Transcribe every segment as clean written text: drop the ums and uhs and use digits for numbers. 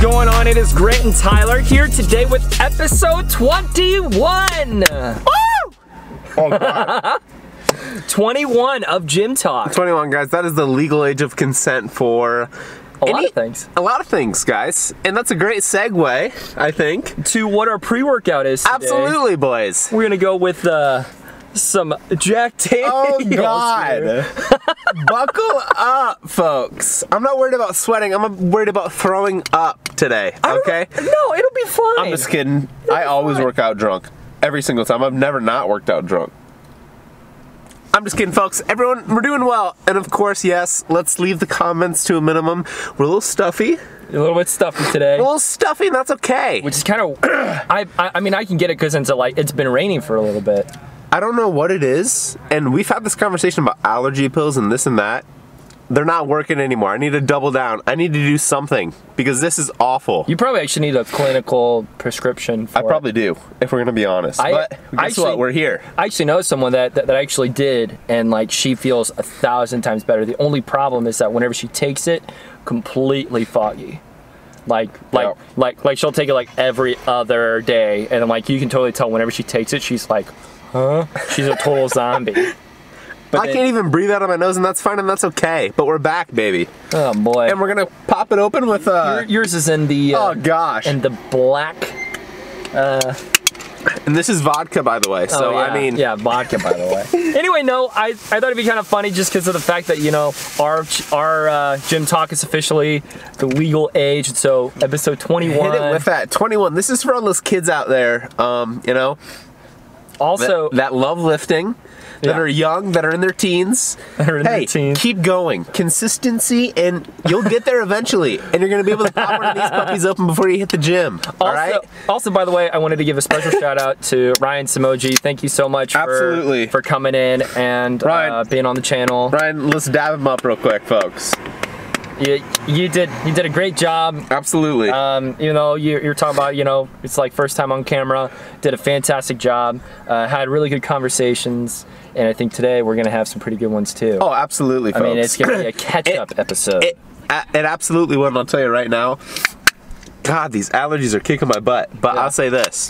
going on? It is Grant and Tyler here today with episode 21. Woo! Oh, God. 21 of Gym Talk. 21, guys. That is the legal age of consent for a lot of things. A lot of things, guys. And that's a great segue, I think, to what our pre-workout is today. Absolutely, boys. We're gonna go with some Jack Daniels. Oh, God. Buckle up, folks. I'm not worried about sweating. I'm worried about throwing up today, okay? No, it'll be fine. I'm just kidding. I always work out drunk. Every single time. I've never not worked out drunk. I'm just kidding, folks. Everyone, we're doing well. And of course, yes, let's leave the comments to a minimum. We're a little stuffy. A little bit stuffy today. A little stuffy, and that's okay. Which is kind of, I mean, I can get it because it's been raining for a little bit. I don't know what it is, and we've had this conversation about allergy pills and this and that. They're not working anymore. I need to double down. I need to do something because this is awful. You probably actually need a clinical prescription for I probably do, if we're gonna be honest. But guess what? We're here. I actually know someone that actually did, and like she feels 1,000 times better. The only problem is that whenever she takes it, completely foggy. Like she'll take it like every other day, and like you can totally tell whenever she takes it, she's like, huh? She's a total zombie. But I can't even breathe out of my nose, and that's fine, and that's okay. But we're back, baby. Oh boy! And we're gonna pop it open with yours is in the oh gosh, in the black. And this is vodka, by the way. So yeah. I mean, yeah, vodka, by the way. Anyway, no, I thought it'd be kind of funny just because of the fact that, you know, our Gym Talk is officially the legal age. So episode 21. Hit it with that 21. This is for all those kids out there, you know. Also, that love lifting. That are young, that are in their teens. Hey, keep going. Consistency, and you'll get there eventually. And you're going to be able to pop one of these puppies open before you hit the gym. All right? Also, by the way, I wanted to give a special shout out to Ryan Samoji. Thank you so much for coming in and being on the channel. Ryan, let's dab him up real quick, folks. You did a great job. Absolutely. You know, you're talking about, you know, it's like first time on camera. Did a fantastic job. Had really good conversations. And I think today we're gonna have some pretty good ones too. Oh, absolutely, folks. I mean, it's gonna be a catch-up episode. It absolutely will, and I'll tell you right now. God, these allergies are kicking my butt. But I'll say this.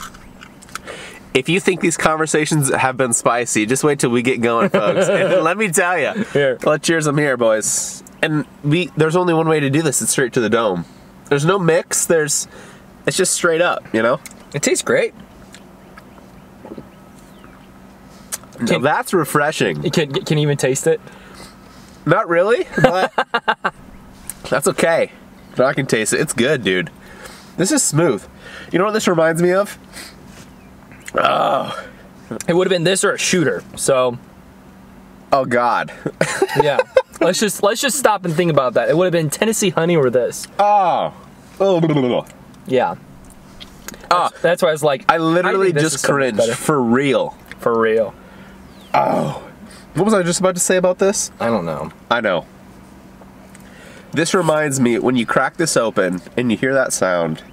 If you think these conversations have been spicy, just wait till we get going, folks. And let me tell you. Here. Well, cheers, I'm here, boys. And there's only one way to do this. It's straight to the dome. There's no mix. It's just straight up, you know? It tastes great. Now that's refreshing. Can you even taste it? Not really, but that's okay. But I can taste it. It's good, dude. This is smooth. You know what this reminds me of? Oh. It would have been this or a shooter, so. Oh, God. Yeah. Let's just stop and think about that. It would have been Tennessee honey or this. Oh. Oh. Yeah. That's why I was like, I literally just cringed. For real. For real. Oh. What was I just about to say about this? I don't know. I know. This reminds me, when you crack this open and you hear that sound,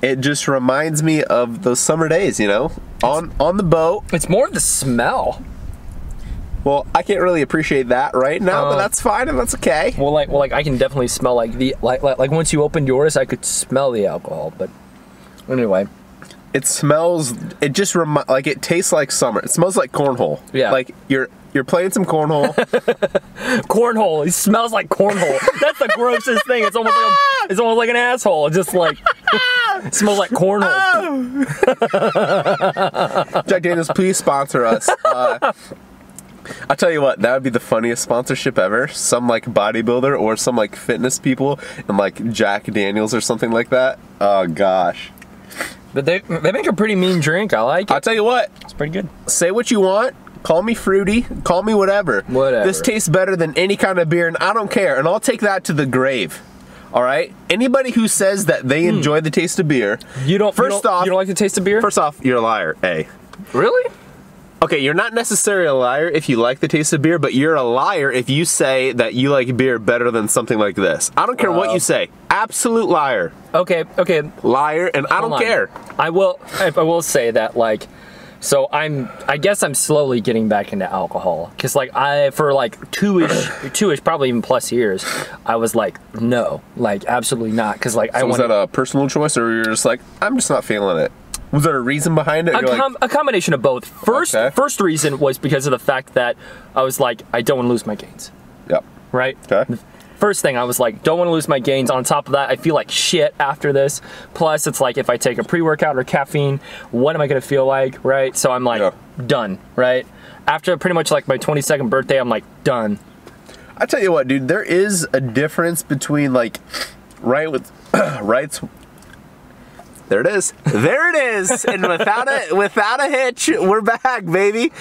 it just reminds me of those summer days, you know? On the boat. It's more of the smell. Well, I can't really appreciate that right now, but that's fine and that's okay. Well, like I can definitely smell like once you opened yours, I could smell the alcohol. But anyway, it smells. It just like it tastes like summer. It smells like cornhole. Yeah, like you're playing some cornhole. Cornhole. It smells like cornhole. That's the grossest thing. It's almost like an asshole. It just like it smells like cornhole. Jack Daniels, please sponsor us. I'll tell you what, that would be the funniest sponsorship ever. Some like bodybuilder or some like fitness people and like Jack Daniels or something like that. Oh gosh. But they make a pretty mean drink. I like it. I'll tell you what. It's pretty good. Say what you want. Call me fruity. Call me whatever. Whatever. This tastes better than any kind of beer and I don't care. And I'll take that to the grave. All right? Anybody who says that they enjoy the taste of beer. You don't like the taste of beer? First off, you're a liar, A. Really? Okay, you're not necessarily a liar if you like the taste of beer, but you're a liar if you say that you like beer better than something like this. I don't care what you say. Absolute liar. Okay. Liar, and I don't care. I will say that, like, So I guess I'm slowly getting back into alcohol. Cause like for like two-ish, probably even plus years, I was like, no, like absolutely not. Cause like was that a personal choice, or you're just like, I'm just not feeling it? Was there a reason behind it? A combination of both. First reason was because of the fact that I was like, I don't want to lose my gains. Yep. Right? Okay. First thing, I was like, don't want to lose my gains. On top of that, I feel like shit after this. Plus, it's like, if I take a pre-workout or caffeine, what am I going to feel like, right? So I'm like, done, right? After pretty much like my 22nd birthday, I'm like, done. I tell you what, dude, there is a difference between like, right. There it is. There it is. And without a hitch, we're back, baby.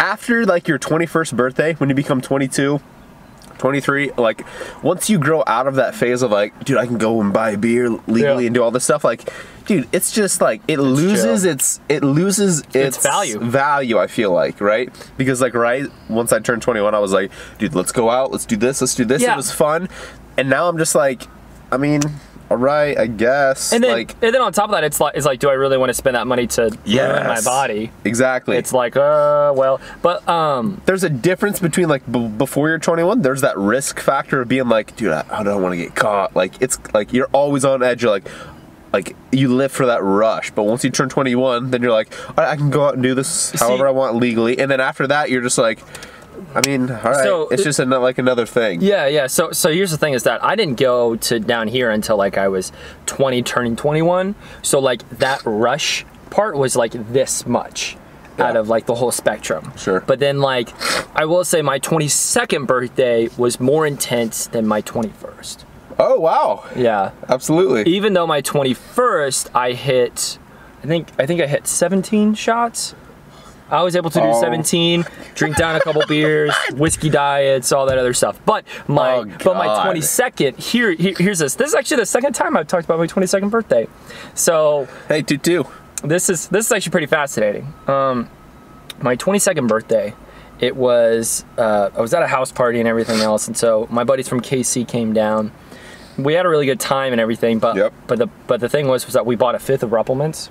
After like your 21st birthday, when you become 22, 23, like once you grow out of that phase of like, dude, I can go and buy a beer legally and do all this stuff, like, dude, it's just like it loses its value, I feel like, right? Because like once I turned 21, I was like, dude, let's go out, let's do this. It was fun. And now I'm just like, I mean, all right, I guess. And then on top of that, it's like, do I really want to spend that money to ruin my body? Exactly. It's like, well, but there's a difference between like before you're 21. There's that risk factor of being like, dude, I don't want to get caught. Like it's like you're always on edge. You're like you live for that rush. But once you turn 21, then you're like, all right, I can go out and do this however I want legally. And then after that, you're just like, I mean, all right, so it's just like another thing. Yeah. So here's the thing is that I didn't go to down here until like I was 20, turning 21. So like that rush part was like this much out of like the whole spectrum. Sure. But then like, I will say my 22nd birthday was more intense than my 21st. Oh, wow. Yeah. Absolutely. Even though my 21st, I think I hit 17 shots. I was able to do 17, drink down a couple beers, whiskey diets, all that other stuff. But my 22nd, here's this. This is actually the second time I've talked about my 22nd birthday. So hey, too. This is actually pretty fascinating. My 22nd birthday, it was I was at a house party and everything else, and so my buddies from KC came down. We had a really good time and everything, but the thing was that we bought a fifth of Ruppelmans.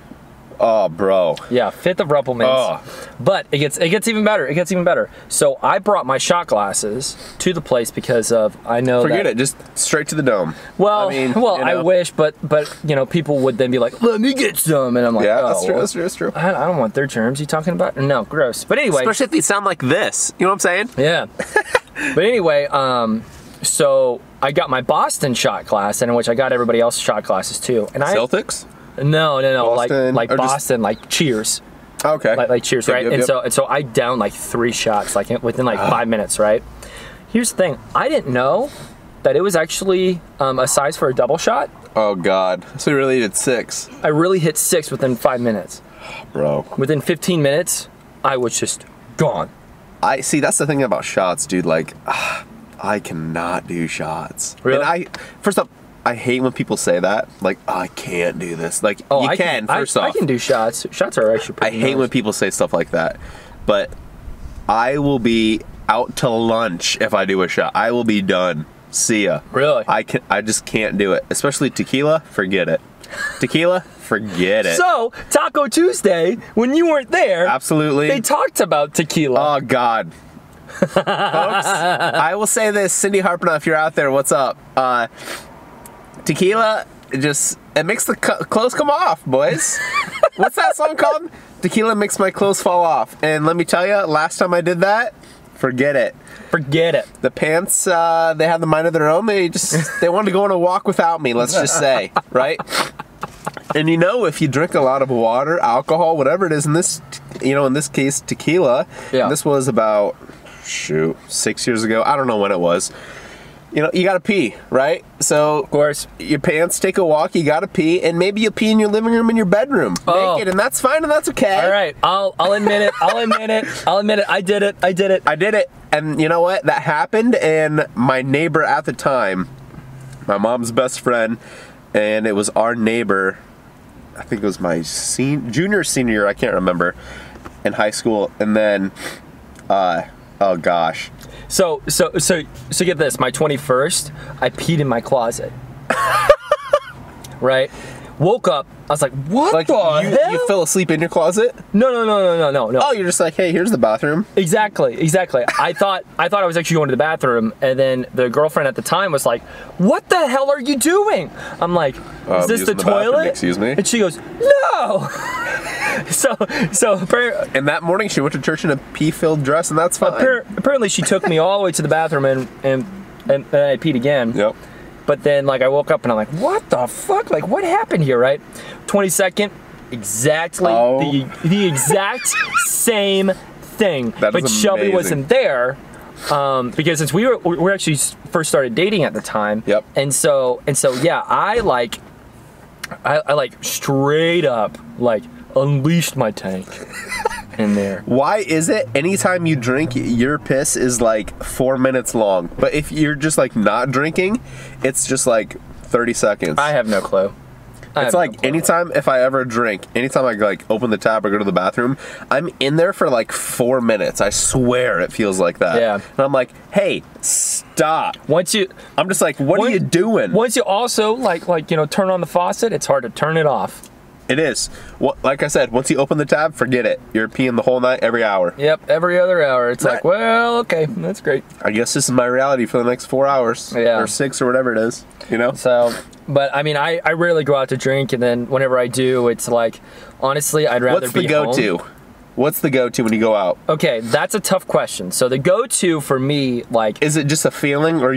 Oh, bro. Yeah, fifth of Ruppelmans. Oh. But it gets even better. It gets even better. So I brought my shot glasses to the place because of Forget it. Just straight to the dome. Well, I wish, but you know, people would then be like, "Let me get some," and I'm like, "Yeah, oh, that's true. I don't want their germs. You talking about? No, gross." But anyway, especially if they sound like this. You know what I'm saying? Yeah. But anyway, so I got my Boston shot glass, and in which I got everybody else's shot glasses too. And Celtics? No. Boston, like Boston, like Cheers. Okay. Like Cheers, right? And so I downed like 3 shots like within like 5 minutes, right? Here's the thing. I didn't know that it was actually a size for a double shot. Oh, God. So you really did 6. I really hit 6 within 5 minutes. Bro. Within 15 minutes, I was just gone. See, that's the thing about shots, dude. Like, I cannot do shots. Really? And first up, I hate when people say that. Like, oh, I can't do this. Like, you can, first off. I can do shots. Shots are actually pretty I hate when people say stuff like that. But I will be out to lunch if I do a shot. I will be done. See ya. Really? I just can't do it. Especially tequila, forget it. Tequila, forget it. So, Taco Tuesday, when you weren't there, absolutely, they talked about tequila. Oh, God. Folks, I will say this. Cindy Harpner, if you're out there, what's up? Tequila, it makes the clothes come off, boys. What's that song called? Tequila makes my clothes fall off. And let me tell you, last time I did that, forget it. Forget it. The pants, they had the mind of their own. They wanted to go on a walk without me, let's just say, right? And you know, if you drink a lot of water, alcohol, whatever it is, in this case, tequila, this was about, 6 years ago. I don't know when it was. You know, you gotta pee, right? So, of course, your pants take a walk, you gotta pee, and maybe you pee in your living room, in your bedroom, naked, and that's fine, and that's okay. All right, I'll admit it. I'll admit it. I did it. And you know what? That happened, and my neighbor at the time, my mom's best friend, and it was our neighbor. I think it was my junior, senior year, I can't remember, in high school, and then, oh gosh. So get this, my 21st, I peed in my closet. Right? Woke up. I was like, what Like the hell? you fell asleep in your closet? No. Oh, you're just like, hey, here's the bathroom. Exactly. I thought I was actually going to the bathroom, and then the girlfriend at the time was like, "What the hell are you doing?" I'm like, "Is this the toilet?" Bathroom, excuse me. And she goes, "No." so And that morning she went to church in a pee-filled dress, and that's fine. apparently she took me all the way to the bathroom, and then I peed again. Yep. But then like I woke up and I'm like, "What the fuck? Like what happened here?" Right? 22nd, exactly the exact same thing. But Shelby wasn't there because since we were actually first started dating at the time. Yep. And so yeah, I like straight up like unleashed my tank in there. Why is it anytime you drink, your piss is like 4 minutes long, but if you're just like not drinking, it's just like 30 seconds? I have no clue. It's like anytime if I ever drink, anytime I like open the tap or go to the bathroom, I'm in there for like 4 minutes. I swear it feels like that. Yeah. And I'm like, hey, stop. I'm just like, what are you doing? Once you also like turn on the faucet, it's hard to turn it off. It is. Well, like I said, once you open the tab, forget it. You're peeing the whole night, every hour. Yep, every other hour. It's like, well, okay, that's great. I guess this is my reality for the next 4 hours. Yeah. Or 6 or whatever it is, you know? So, but I mean, I rarely go out to drink, and then whenever I do, it's like, honestly, I'd rather be home. What's the go-to? What's the go-to when you go out? Okay, that's a tough question. So the go-to for me, like... Is it just a feeling, or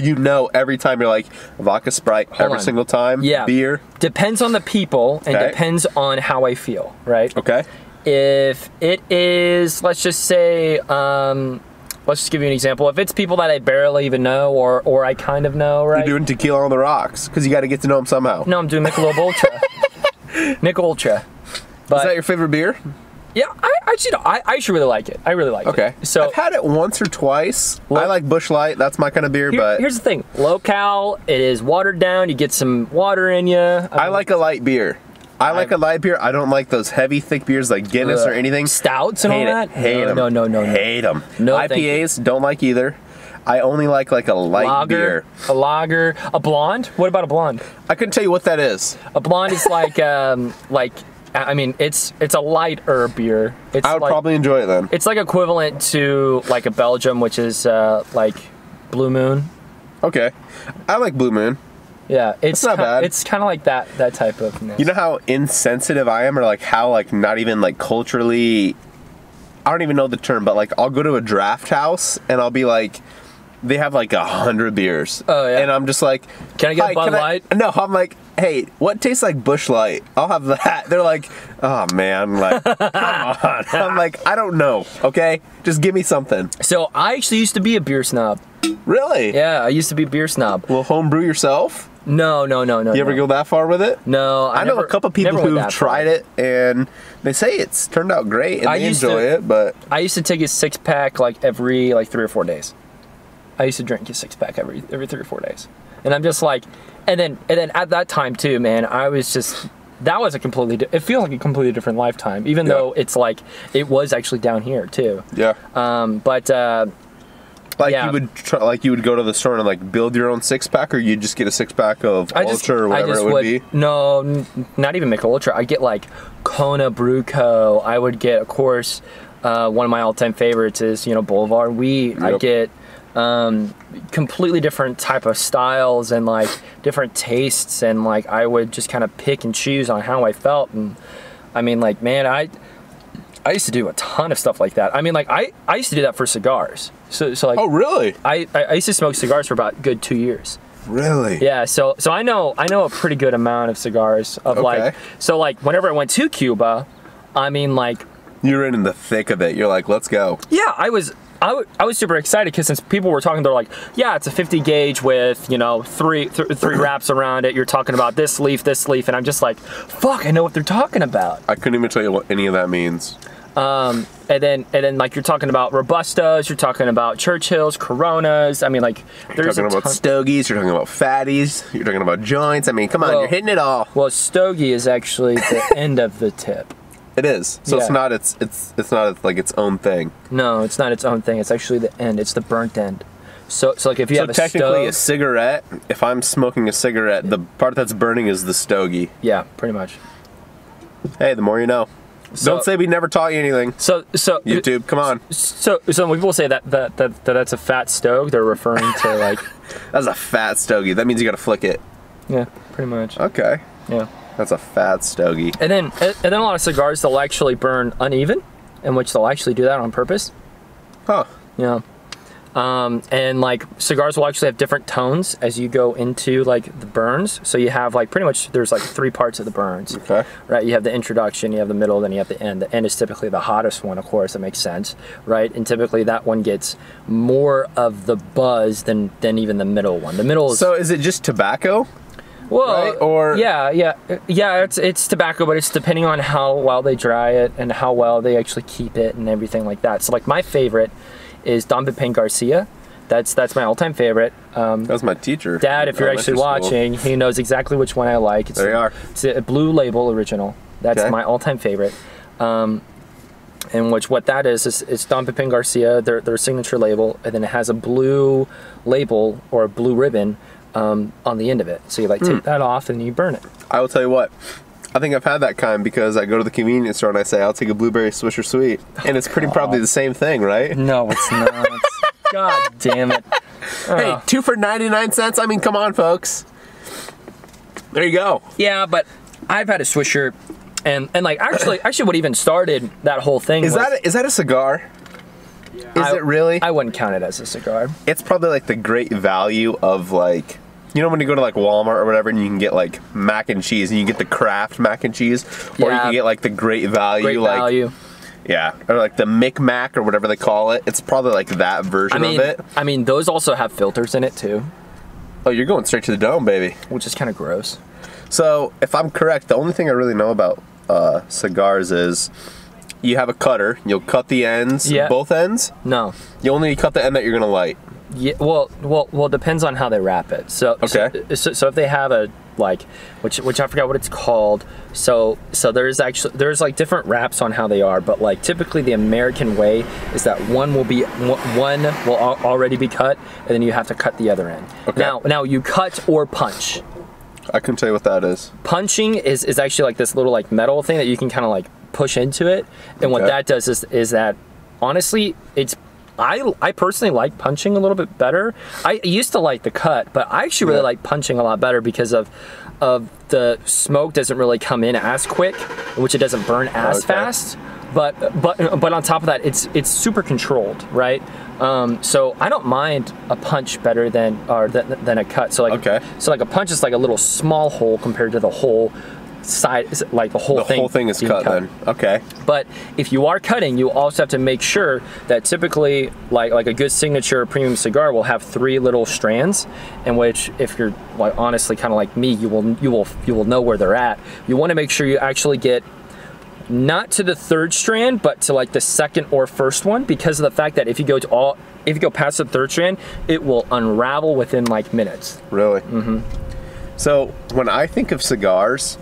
every time you're like, vodka Sprite every single time? Yeah. Beer? Depends on the people, and depends on how I feel, right? Okay. If it is, let's just say, let's just give you an example. If it's people that I barely even know, or I kind of know, right? You're doing tequila on the rocks, because you got to get to know them somehow. No, I'm doing Michelob Ultra. Michelob Ultra. But, is that your favorite beer? Yeah, I actually really like it. I really like it. Okay. So I've had it once or twice. I like Busch Light. That's my kind of beer. But here's the thing: low-cal. It is watered down. You get some water in you. I like a light beer. I like a light beer. I don't like those heavy, thick beers like Guinness or anything. Stouts and all that. Hate them. No. Hate them. No, IPAs don't like either. I only like a light beer. A lager. A blonde. What about a blonde? I couldn't tell you what that is. A blonde is like. I mean, it's a lighter beer. I would probably enjoy it then. It's like equivalent to like a Belgium, which is like Blue Moon. Okay, I like Blue Moon. Yeah, it's not bad. It's kind of like that type of. You know how insensitive I am, or like how like not even like culturally. I don't even know the term, but like I'll go to a draft house and I'll be like, they have like 100 beers. Oh yeah. And I'm just like, can I get Bud Light? No, I'm like, hey, what tastes like Busch Light? I'll have that. They're like, oh man, like, come on. I'm like, I don't know, okay? Just give me something. So I actually used to be a beer snob. Really? Yeah, I used to be a beer snob. Well, homebrew yourself? No. You ever go that far with it? No. I know a couple people who've tried it, and they say it's turned out great, and they enjoy it, but... I used to take a 6-pack like every 3 or 4 days. I used to drink a 6-pack every 3 or 4 days. And I'm just like... And then at that time too, man, I was just... That was a completely... It feels like a completely different lifetime, even though it's like... It was actually down here too. Yeah. Like you would go to the store and like build your own 6-pack, or you just get a 6-pack of Ultra or whatever it would be. No, not even Michelob Ultra. I get like Kona Brew Co. I would get, of course, one of my all-time favorites is Boulevard Wheat. Yep. I get completely different type of styles and like different tastes, and like I would just kind of pick and choose on how I felt. And I mean, like, man, I used to do a ton of stuff like that. I mean, like I used to do that for cigars. So like, oh really? I used to smoke cigars for about a good 2 years. Really? Yeah. So I know a pretty good amount of cigars. Like whenever I went to Cuba, I mean, like, you're in the thick of it. You're like, let's go. Yeah, I was super excited because since people were talking, they're like, yeah, it's a 50 gauge with three wraps around it. You're talking about this leaf, and I'm just like, fuck, I know what they're talking about. I couldn't even tell you what any of that means. And then like you're talking about Robustas, you're talking about Churchills, Coronas. I mean, like, you're talking about Stogies, you're talking about Fatties, you're talking about joints. I mean, come on, you're hitting it all. Well, Stogie is actually the end of the tip. It is. So it's not like its own thing. No, it's not its own thing. It's actually the end. It's the burnt end. So like if you have a technically stove, a cigarette, if I'm smoking a cigarette, the part that's burning is the stogie. yeah, pretty much. Hey, the more you know. So, Don't say we never taught you anything. So YouTube, come on. So when people say that's a fat stove, they're referring to like That's a fat stogie. That means you gotta flick it. yeah, pretty much. Okay. Yeah. That's a fat stogie. And then a lot of cigars they'll actually burn uneven, in which they'll actually do that on purpose. Huh. Yeah. And like cigars will actually have different tones as you go into like the burns. So you have like pretty much there's like 3 parts of the burns. Okay. Right. You have the introduction, you have the middle, then you have the end. The end is typically the hottest one, of course. That makes sense, right? And typically that one gets more of the buzz than even the middle one. The middle is. So is it just tobacco? Well, right? Or yeah. It's tobacco, but it's depending on how well they dry it and how well they actually keep it and everything like that. So like my favorite is Don Pepin Garcia. That's my all-time favorite. that was my teacher. Dad, if you're actually watching, he knows exactly which one I like. There you are. It's a blue label original. That's Okay. my all-time favorite. In which what that is it's Don Pepin Garcia, their signature label, and then it has a blue label or a blue ribbon on the end of it. So you like take that off and you burn it. I will tell you what. I think I've had that kind because I go to the convenience store and I say, I'll take a blueberry Swisher Sweet. And it's pretty probably the same thing, right? No, it's not. God damn it. Hey, 2 for 99 cents? I mean, come on, folks. There you go. Yeah, but I've had a Swisher, and like actually what even started that whole thing Is that a cigar? Is it really? I wouldn't count it as a cigar. It's probably like the great value of like, you know when you go to like Walmart or whatever and you can get like mac and cheese and you get the Kraft mac and cheese, or you can get like the great value. Great value. Yeah, or like the Mic-Mac or whatever they call it. It's probably like that version of it. I mean, those also have filters in it too, Oh, you're going straight to the dome, baby. which is kind of gross. So, if I'm correct, the only thing I really know about cigars is you have a cutter, you'll cut the ends, Yeah. both ends. No. You only cut the end that you're gonna light. Yeah, well, it depends on how they wrap it. So, Okay. so if they have a like, which I forgot what it's called. So there's like different wraps on how they are, but like typically the American way is that one will already be cut, and then you have to cut the other end. Okay. Now you cut or punch. I couldn't tell you what that is. Punching is actually like this little like metal thing that you can kind of like push into it, and what Okay. that does is that honestly it's. I personally like punching a little bit better. I used to like the cut, but I actually really like punching a lot better because of the smoke doesn't really come in as quick, which it doesn't burn as fast. But on top of that, it's super controlled, right? So I don't mind a punch better than a cut. So like so like a punch is like a little small hole compared to the whole side, like the whole thing is cut then. Okay. But if you are cutting, you also have to make sure that typically like a good signature premium cigar will have 3 little strands, in which if you're like honestly kind of like me, you will know where they're at. You want to make sure you actually get not to the 3rd strand, but to like the 2nd or 1st one, because of the fact that if you go past the 3rd strand, it will unravel within like minutes. Really? Mm-hmm. So when I think of cigars,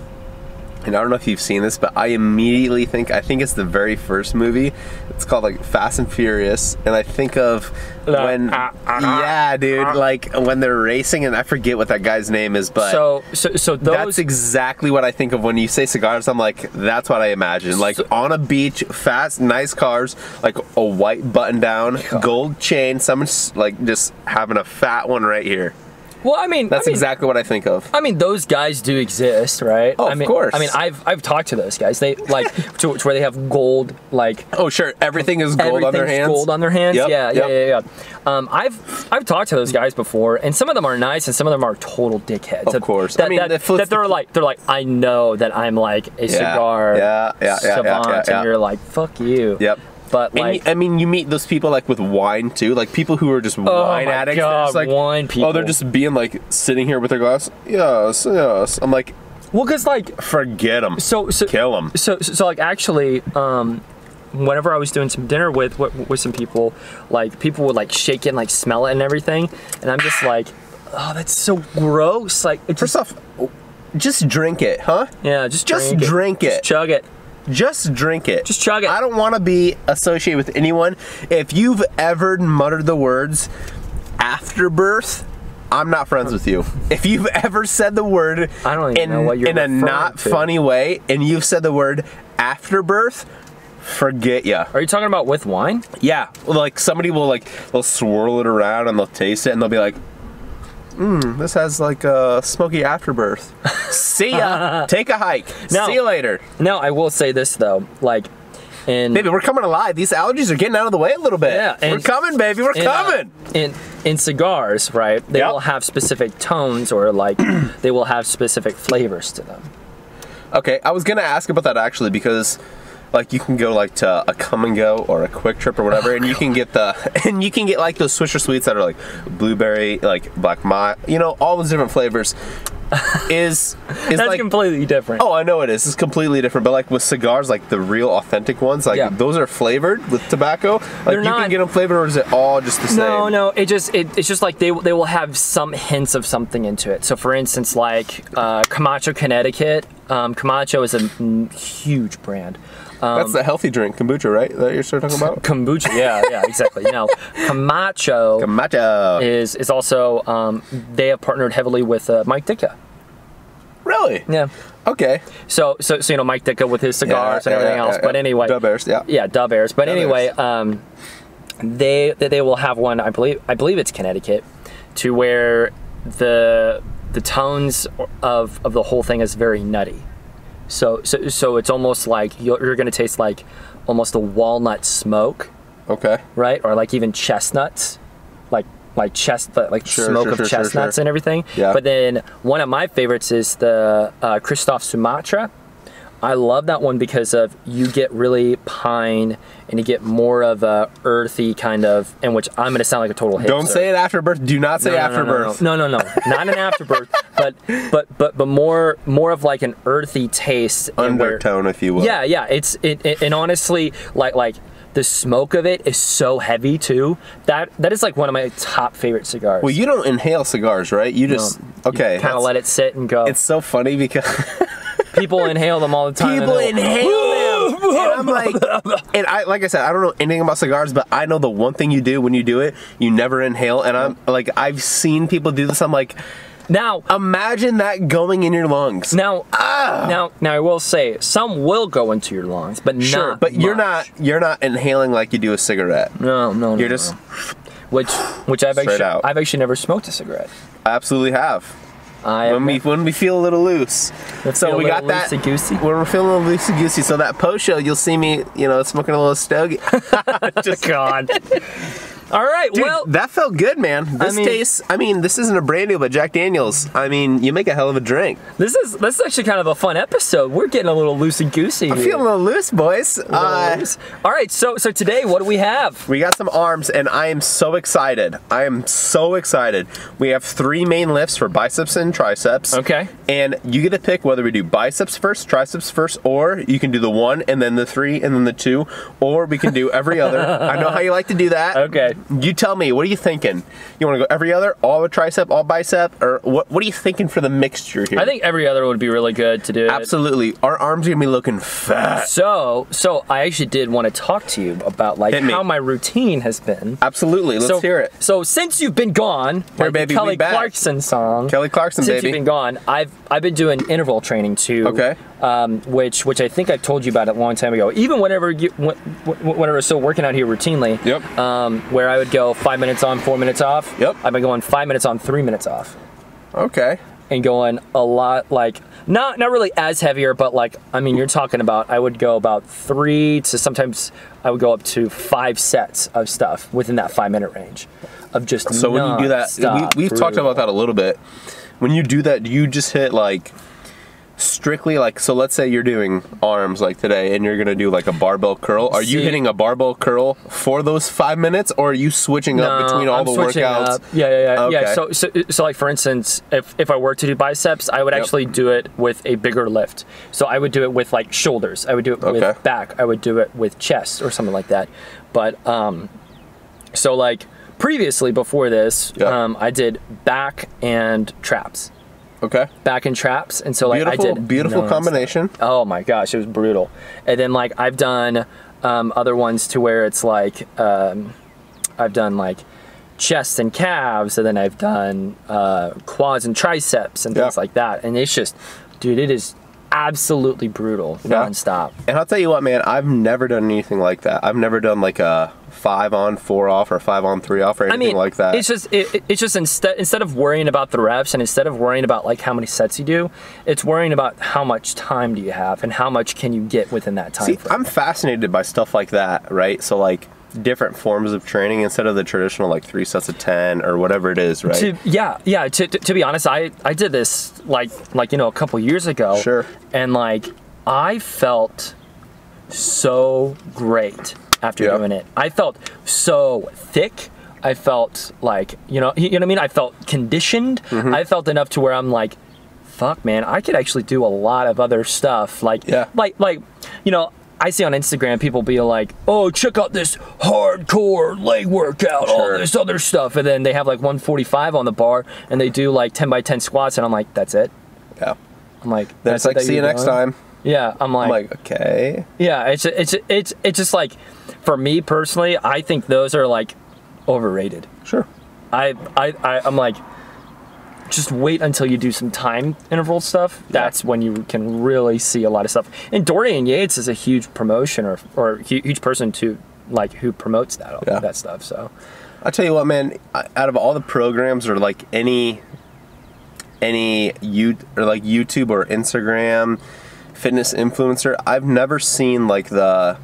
and I don't know if you've seen this, but I immediately think it's the very first movie. It's called like Fast and Furious, and I think of when, yeah, dude, like when they're racing, and I forget what that guy's name is, but so those, that's exactly what I think of when you say cigars. I'm like, that's what I imagine, like on a beach, fast, nice cars, like a white button-down, gold chain, someone's like just having a fat one right here. Well, I mean, that's exactly what I think of. I mean, those guys do exist, right? Oh, of course. I mean, I've talked to those guys. They like to where they have gold, like oh sure, everything is gold on their hands. Gold on their hands. Yep, Yeah. I've talked to those guys before, and some of them are nice, and some of them are total dickheads. Of course. I mean, they're like, I know that I'm like a cigar savant, and you're like, fuck you. Yep. But like, I mean, you meet those people like with wine too, like people who are just wine addicts. God, they're just like wine people. Oh, they're just being like sitting here with their glass. Yes. I'm like, well, cause like, forget them. So kill them. So like actually, whenever I was doing some dinner with some people, like people would like shake it and like smell it and everything, and I'm just like, oh, that's so gross. Like, first off, just drink it, huh? Yeah, just drink it. Just chug it. Just drink it. Just chug it. I don't want to be associated with anyone. If you've ever muttered the words Afterbirth, I'm not friends with you. If you've ever said the word I don't even know what you're in a not to. funny way, and you've said the word Afterbirth, forget ya. Are you talking about with wine? Yeah, like somebody will they'll swirl it around and they'll taste it and they'll be like, this has like a smoky afterbirth. See ya. Take a hike. Now, see you later. Now I will say this though, like, baby, we're coming alive. These allergies are getting out of the way a little bit. Yeah, we're coming, baby. We're coming. In cigars, right? They Yep. will have specific tones or like they will have specific flavors to them. Okay, I was gonna ask about that actually because, like, you can go like to a come and go or a quick trip or whatever, and you can get like those Swisher Sweets that are like blueberry, like black all those different flavors. Is That's like, completely different. Oh, I know it is. It's completely different. But like with cigars, like the real authentic ones, like those are flavored with tobacco. Like you can get them flavored, or is it all just the same? No. It's just like they will have some hints of something into it. So for instance, like Camacho, Connecticut. Camacho is a huge brand. That's the healthy drink, kombucha, right? That you're talking about? Kombucha, yeah, exactly. No, Camacho is also, they have partnered heavily with Mike Ditka. Really? Yeah. Okay. So you know Mike Ditka with his cigars and everything else. But anyway, Dub Airs, Dub Airs. But anyway, they will have one. I believe it's Connecticut, to where the tones of the whole thing is very nutty. So it's almost like you're gonna taste like almost a walnut smoke. Okay. Right? Or like even chestnuts, like smoke of chestnuts and everything. Yeah. But then one of my favorites is the Christoph Sumatra. I love that one because of you get really pine and you get more of a earthy kind of, in which I'm gonna sound like a total hipster. Don't say it Afterbirth. Do not say Afterbirth. No, not an Afterbirth, but more of like an earthy taste, undertone, if you will. Yeah. And honestly, like the smoke of it is so heavy too. That is like one of my top favorite cigars. Well, you don't inhale cigars, right? You just kind of let it sit and go. It's so funny because people inhale them all the time. People inhale them, and I'm like, like I said, I don't know anything about cigars, but I know the one thing you do when you do it, you never inhale. And I'm like, I've seen people do this. I'm like, now imagine that going in your lungs. Now I will say some will go into your lungs, but sure, not but much. you're not inhaling like you do a cigarette. No. You're just which I've actually never smoked a cigarette. I absolutely have. When we feel a little loose. So we got that. When we're feeling a little loosey goosey. So that post show, you'll see me, smoking a little stogie. Just God. All right, dude, well, that felt good, man. This tastes. I mean, this isn't a brand new, but Jack Daniels. I mean, you make a hell of a drink. This is actually kind of a fun episode. We're getting a little loosey goosey. I'm feeling a little loose, boys. Loose. All right, so today, what do we have? We got some arms, and I am so excited. We have 3 main lifts for biceps and triceps. Okay. And you get to pick whether we do biceps first, triceps first, or you can do the 1 and then the 3 and then the 2, or we can do every other. I know how you like to do that. Okay. You tell me, what are you thinking? You want to go every other, all tricep, all bicep, or what are you thinking for the mixture here? I think every other would be really good to do it. Absolutely. Our arms are going to be looking fat. So I actually did want to talk to you about how my routine has been. Absolutely. Let's hear it. So since you've been gone, like baby, Kelly Clarkson song. Kelly Clarkson, since baby. You've been gone, I've been doing interval training too. Okay. Which I think I told you about a long time ago. Even whenever I was still working out here routinely. Yep. Where I would go 5 minutes on, 4 minutes off. Yep. I've been going 5 minutes on, 3 minutes off. Okay. And going a lot, like not really as heavier, but like you're talking about I would go about 3 to sometimes I would go up to 5 sets of stuff within that 5 minute range of just. So when you do that, we've talked about that a little bit. When you do that, do you just hit like strictly so let's say you're doing arms like today and you're gonna do like a barbell curl. Are you hitting a barbell curl for those 5 minutes, or are you switching up between all the workouts? Up. Yeah. Okay. Yeah. So like for instance, if I were to do biceps, I would actually do it with a bigger lift. So I would do it with like shoulders. I would do it with back. I would do it with chest or something like that. But so like previously before this, I did back and traps. Okay. Back and traps, and so like beautiful combination. Oh my gosh, it was brutal. And then like I've done other ones to where it's like I've done like chest and calves, and then I've done quads and triceps and things like that. And it's just, dude, it is absolutely brutal nonstop. And I'll tell you what, man, I've never done anything like that. I've never done like a 5 on 4 off or 5 on 3 off or anything like that. It's just instead of worrying about the reps and instead of worrying about like how many sets you do, it's worrying about how much time do you have and how much can you get within that time frame. I'm fascinated by stuff like that, right? So like different forms of training instead of the traditional like 3 sets of 10 or whatever it is, right? To be honest, I did this like you know, a couple years ago. Sure. And like I felt so great after doing it. I felt so thick. I felt like, you know what I mean? I felt conditioned. I felt enough to where I'm like, fuck, man, I could actually do a lot of other stuff. Like, you know, I see on Instagram people be like, oh, check out this hardcore leg workout, all this other stuff. And then they have like 145 on the bar and they do like 10 by 10 squats. And I'm like, that's it? Yeah. I'm like, then it's like, see you next time. Yeah, I'm like, okay. Yeah, it's just like, for me personally, I think those are like overrated. Sure. I'm like, just wait until you do some time interval stuff. That's when you can really see a lot of stuff. And Dorian Yates is a huge promotion or huge person to like who promotes that stuff. So I tell you what, man, out of all the programs or like any YouTube or Instagram fitness influencer, I've never seen like the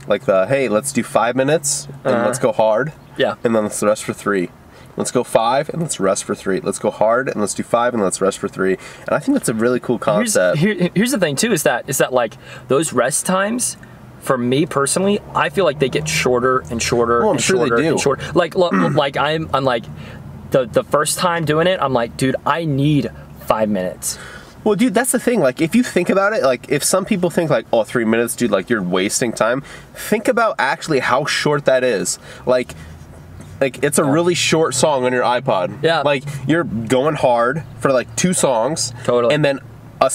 hey, let's do 5 minutes and let's go hard. Yeah. And then let's rest for 3. Let's go 5 and let's rest for 3. Let's go hard and let's do 5 and let's rest for 3. And I think that's a really cool concept. Here's the thing too, is that like those rest times, for me personally, I feel like they get shorter and shorter. Oh, I'm sure they do. And shorter. Like I'm like the first time doing it, I'm like, dude, I need 5 minutes. Well, dude, that's the thing. Like, if you think about it, like, if some people think, like, oh, 3 minutes, dude, like, you're wasting time. Think about actually how short that is. Like it's a really short song on your iPod. Yeah. Like, you're going hard for, like, 2 songs. Totally. And then a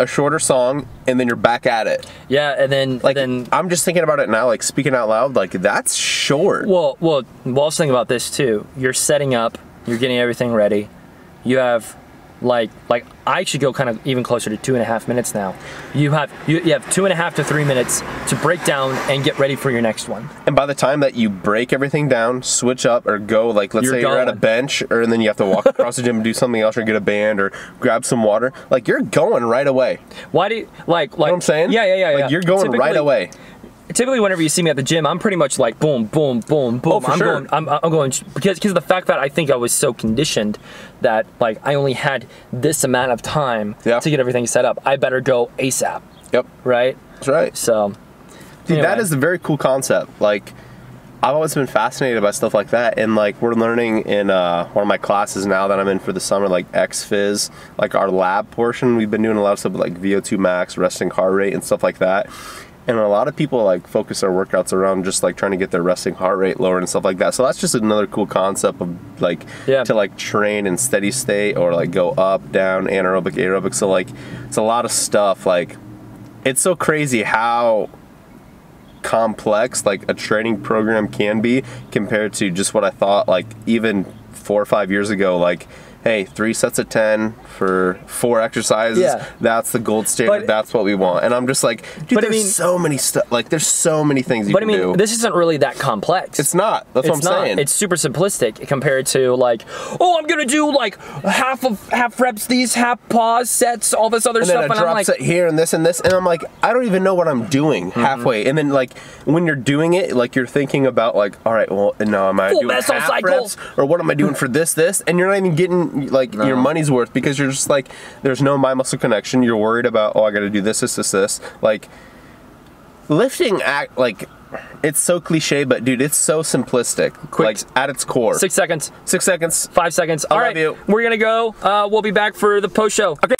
shorter song, and then you're back at it. Yeah, and then... Like, I'm just thinking about it now, like, speaking out loud, like, that's short. Well, I was thinking about this, too. You're setting up, you're getting everything ready. You have... Like I should go kind of even closer to 2.5 minutes now. You have 2.5 to 3 minutes to break down and get ready for your next one. And by the time that you break everything down, switch up or go, like let's say you're at a bench, or and then you have to walk across the gym and do something else, or get a band or grab some water, like you're going right away. Why do you like you know what I'm saying? Yeah. Like you're going right away. Typically, whenever you see me at the gym, I'm pretty much like boom, boom, boom, boom. Oh, for sure. I'm going because of the fact that I think I was so conditioned that like I only had this amount of time to get everything set up. I better go ASAP. Yep. Right. That's right. So, dude, that is a very cool concept. Like, I've always been fascinated by stuff like that, and like we're learning in one of my classes now that I'm in for the summer, like X-Phys, like our lab portion. We've been doing a lot of stuff with like VO2 max, resting heart rate, and stuff like that. And a lot of people like focus their workouts around just like trying to get their resting heart rate lower and stuff like that. So that's just another cool concept of like to like train in steady state or like go up, down, anaerobic, aerobic. So like it's a lot of stuff. Like it's so crazy how complex like a training program can be compared to just what I thought like even 4 or 5 years ago. Like, hey, 3 sets of 10 for 4 exercises. Yeah. That's the gold standard. That's what we want. And I'm just like, dude, there's so many stuff. Like, there's so many things you can do. This isn't really that complex. It's not. That's what I'm saying. It's super simplistic compared to like, oh, I'm gonna do like half reps, these half pause sets, all this other stuff. And then a drop set here and this, and I'm like, I don't even know what I'm doing halfway. And then like when you're doing it, like you're thinking about like, all right, well, no, am I doing half reps or what am I doing for this, and you're not even getting like your money's worth because you're just like there's no mind muscle connection. You're worried about, oh, I gotta do this. Like lifting like it's so cliche, but dude, it's so simplistic. Quick, like at its core. 6 seconds. 6 seconds. 5 seconds. All right, we're gonna go. We'll be back for the post show. Okay.